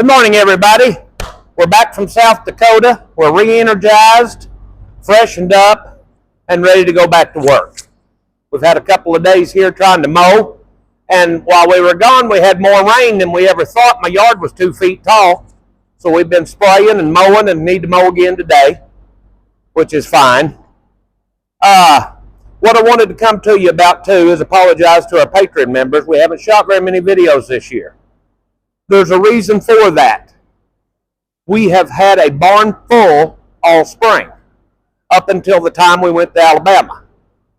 Good morning, everybody. We're back from South Dakota. We're re-energized, freshened up, and ready to go back to work. We've had a couple of days here trying to mow, and while we were gone, we had more rain than we ever thought. My yard was 2 feet tall, so we've been spraying and mowing and need to mow again today, which is fine. What I wanted to come to you about, too, is apologize to our Patreon members. We haven't shot very many videos this year. There's a reason for that. We have had a barn full all spring, up until the time we went to Alabama.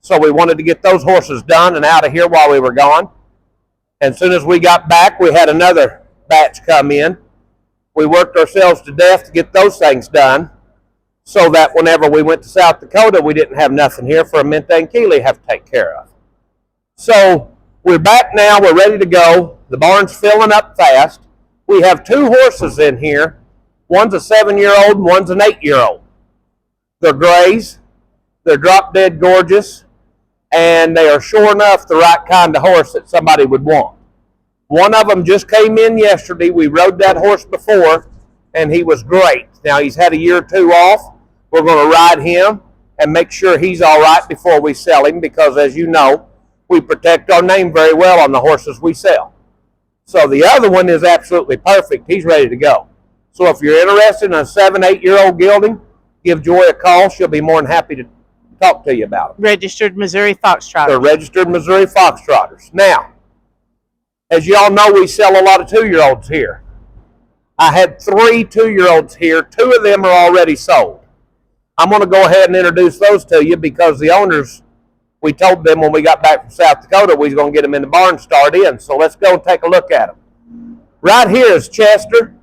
So we wanted to get those horses done and out of here while we were gone. And as soon as we got back, we had another batch come in. We worked ourselves to death to get those things done, so that whenever we went to South Dakota, we didn't have nothing here for Amenta and Keeley to have to take care of. So we're back now. We're ready to go. The barn's filling up fast. We have 2 horses in here. One's a 7-year-old and one's an 8-year-old. They're grays. They're drop dead gorgeous. And they are sure enough the right kind of horse that somebody would want. One of them just came in yesterday. We rode that horse before, and he was great. Now he's had a year or 2 off. We're going to ride him and make sure he's all right before we sell him, because as you know, we protect our name very well on the horses we sell. So the other one is absolutely perfect. He's ready to go. So if you're interested in a 7-8-year-old gelding, give Joy a call. She'll be more than happy to talk to you about it. Registered Missouri Foxtrotters. They're registered Missouri Foxtrotters. Now, as you all know, we sell a lot of 2-year-olds here. I had 3 2-year-olds here. 2 of them are already sold. I'm going to go ahead and introduce those to you, because the owners, we told them when we got back from South Dakota we was going to get them in the barn start in. So let's go and take a look at them. Right here is Chester.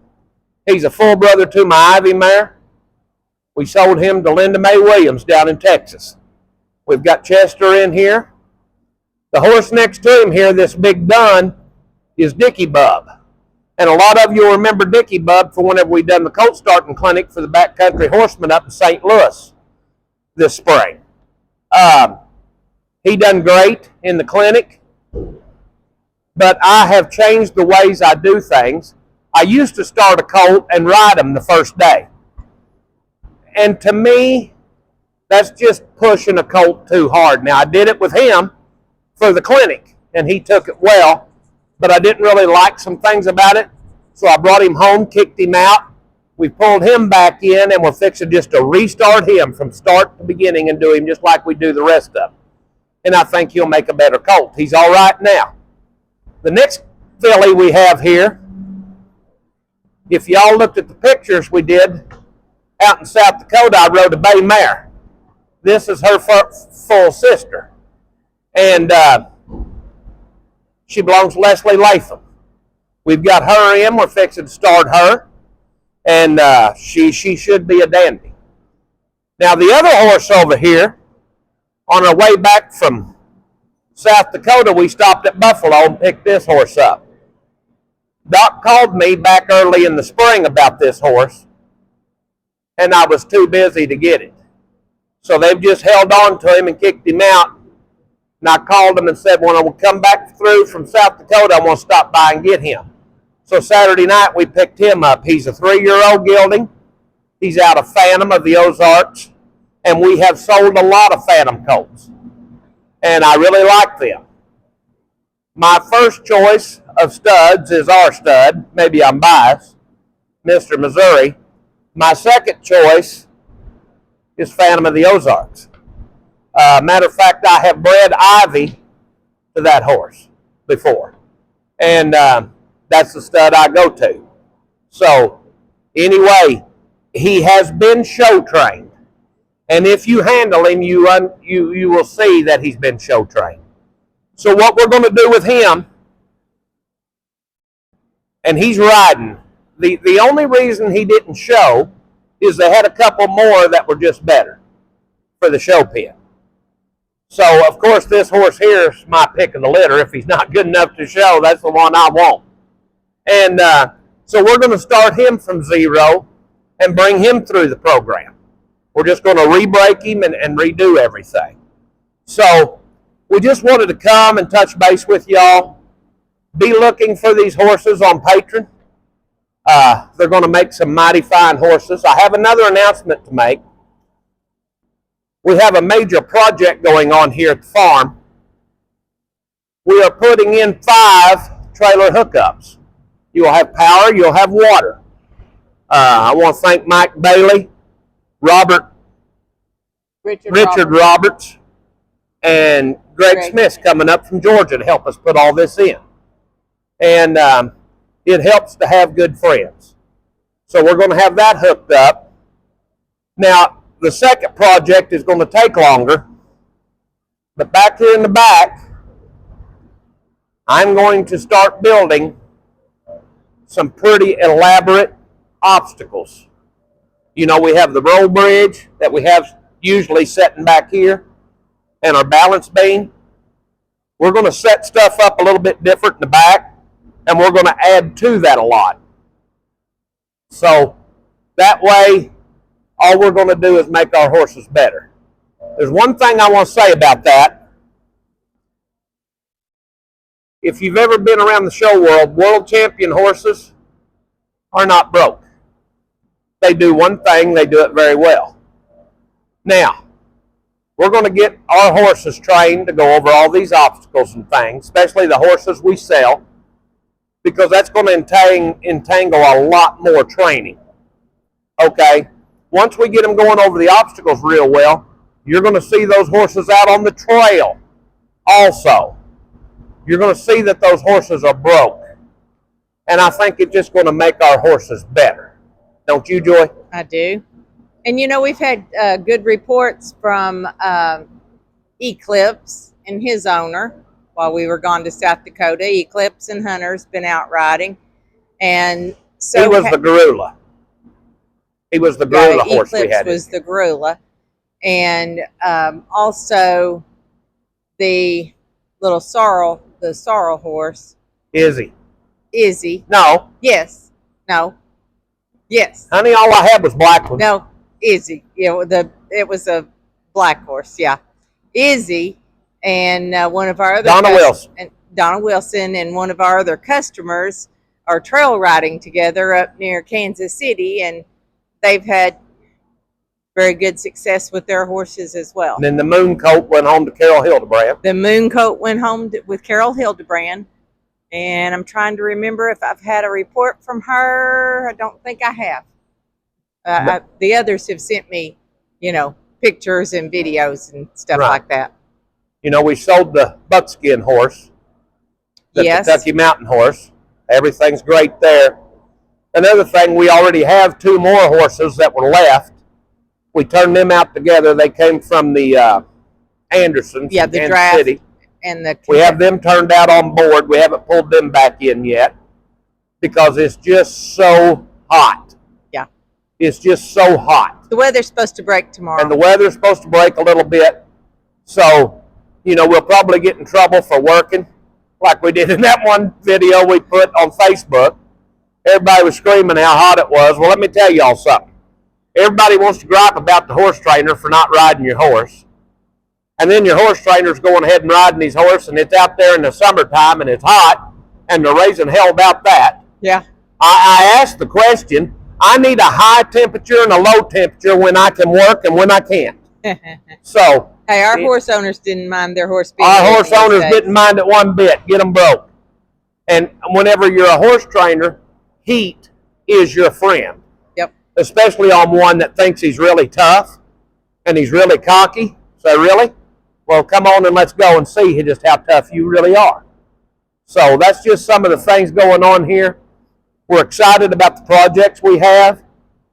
He's a full brother to my Ivy mare. We sold him to Linda Mae Williams down in Texas. We've got Chester in here. The horse next to him here, this big dun, is Dickie Bub. And a lot of you will remember Dickie Bub for whenever we done the colt starting clinic for the Backcountry Horsemen up in St. Louis this spring. He done great in the clinic, but I have changed the ways I do things. I used to start a colt and ride him the first day. And to me, that's just pushing a colt too hard. Now, I did it with him for the clinic, and he took it well, but I didn't really like some things about it. So I brought him home, kicked him out. We pulled him back in, and we're fixing just to restart him from start to beginning and do him just like we do the rest of them. And I think he'll make a better colt. He's all right now. The next filly we have here, if y'all looked at the pictures we did out in South Dakota, I rode a bay mare. This is her full sister. And she belongs to Leslie Latham. We've got her in. We're fixing to start her. And she should be a dandy. Now, the other horse over here, on our way back from South Dakota, we stopped at Buffalo and picked this horse up. Doc called me back early in the spring about this horse, and I was too busy to get it. So they've just held on to him and kicked him out. And I called him and said, when I will come back through from South Dakota, I want to stop by and get him. So Saturday night, we picked him up. He's a 3-year-old gelding. He's out of Phantom of the Ozarks. And we have sold a lot of Phantom colts. And I really like them. My first choice of studs is our stud. Maybe I'm biased. Mr. Missouri. My second choice is Phantom of the Ozarks. Matter of fact, I have bred Ivy to that horse before. And that's the stud I go to. So, anyway, he has been show trained. And if you handle him, you will see that he's been show trained. So what we're going to do with him, and he's riding, the only reason he didn't show is they had a couple more that were just better for the show pen. So, of course, this horse here is my pick of the litter. If he's not good enough to show, that's the one I want. And so we're going to start him from 0 and bring him through the program. We're just going to re-break him and redo everything. So we just wanted to come and touch base with y'all. Be looking for these horses on Patreon. They're going to make some mighty fine horses. I have another announcement to make. We have a major project going on here at the farm. We are putting in 5 trailer hookups. You'll have power, you'll have water. I want to thank Mike Bailey, Richard Roberts, and Greg Smith's coming up from Georgia to help us put all this in. And it helps to have good friends. So we're going to have that hooked up. Now, the second project is going to take longer. But back here in the back, I'm going to start building some pretty elaborate obstacles. You know, we have the roll bridge that we have usually sitting back here and our balance beam. We're going to set stuff up a little bit different in the back, and we're going to add to that a lot. So that way, all we're going to do is make our horses better. There's one thing I want to say about that. If you've ever been around the show world, world champion horses are not broke. They do one thing, they do it very well. Now, we're going to get our horses trained to go over all these obstacles and things, especially the horses we sell, because that's going to entangle a lot more training. Okay? Once we get them going over the obstacles real well, you're going to see those horses out on the trail also. You're going to see that those horses are broke. And I think it's just going to make our horses better. Don't you, Joy? I do. And, you know, we've had good reports from Eclipse and his owner while we were gone to South Dakota. Eclipse and Hunter's been out riding. And so he was the Gorilla. He was the Gorilla horse we had. Eclipse was the Gorilla. And also the little sorrel horse. Izzy. No. Yes. No. Yes. Honey, all I had was black ones. No, Izzy. It was a black horse. Yeah, Izzy and one of our other Donna Wilson and one of our other customers are trail riding together up near Kansas City, and they've had very good success with their horses as well. And then the Mooncoat went home to Carol Hildebrand. The Mooncoat went home with Carol Hildebrand. And I'm trying to remember if I've had a report from her. I don't think I have. The others have sent me, pictures and videos and stuff like that. You know, we sold the buckskin horse, the Kentucky Mountain horse. Everything's great there. Another thing, we already have 2 more horses that were left. We turned them out together. They came from the Andersons in Kansas City. We have them turned out on board. We haven't pulled them back in yet because it's just so hot. Yeah. It's just so hot. The weather's supposed to break tomorrow. And the weather's supposed to break a little bit. So, we'll probably get in trouble for working like we did in that one video we put on Facebook. Everybody was screaming how hot it was. Well, let me tell y'all something. Everybody wants to gripe about the horse trainer for not riding your horse. And then your horse trainer's going ahead and riding his horse, and it's out there in the summertime, and it's hot, and they're raising hell about that. Yeah. I asked the question, I need a high temperature and a low temperature when I can work and when I can't. So. Hey, our horse owners didn't mind their horse being Our horse owners didn't mind it one bit. Get them broke. And whenever you're a horse trainer, heat is your friend. Yep. Especially on one that thinks he's really tough and he's really cocky. So really? Well, come on and let's go and see just how tough you really are. So that's just some of the things going on here. We're excited about the projects we have.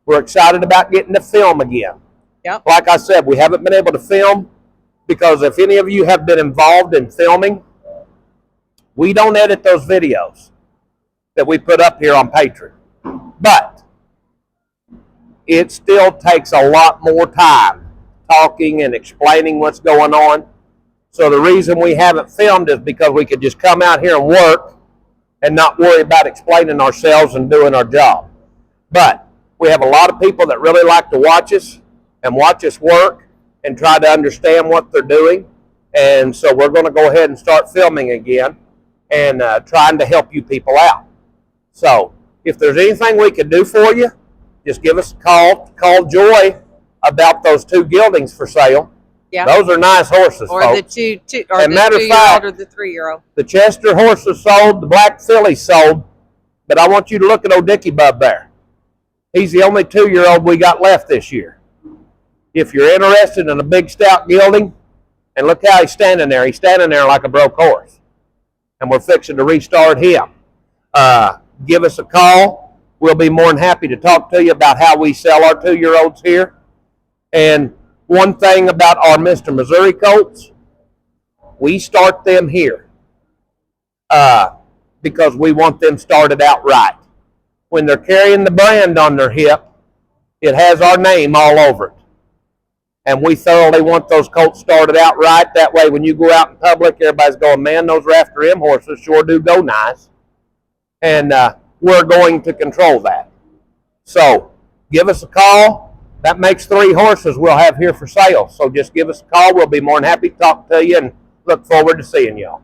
We're excited about getting to film again. Yep. Like I said, we haven't been able to film because if any of you have been involved in filming, we don't edit those videos that we put up here on Patreon. But it still takes a lot more time talking and explaining what's going on. So the reason we haven't filmed is because we could just come out here and work and not worry about explaining ourselves and doing our job. But we have a lot of people that really like to watch us and watch us work and try to understand what they're doing. And so we're going to go ahead and start filming again and trying to help you people out. So if there's anything we can do for you, just give us a call. Call Joy about those 2 geldings for sale. Yeah. Those are nice horses, or folks. the or As a the matter of 2-year-old fact, or the 3-year-old. The Chester horses sold, the black filly sold, but I want you to look at old Dickie Bub there. He's the only 2-year-old we got left this year. If you're interested in a big stout gelding, and look how he's standing there. He's standing there like a broke horse. And we're fixing to restart him. Give us a call. We'll be more than happy to talk to you about how we sell our 2-year-olds here. And one thing about our Mr. Missouri colts, we start them here because we want them started out right. When they're carrying the brand on their hip, it has our name all over it. And we thoroughly want those colts started out right. That way, when you go out in public, everybody's going, man, those Rafter M horses sure do go nice. And we're going to control that. So give us a call. That makes 3 horses we'll have here for sale. So just give us a call. We'll be more than happy to talk to you and look forward to seeing y'all.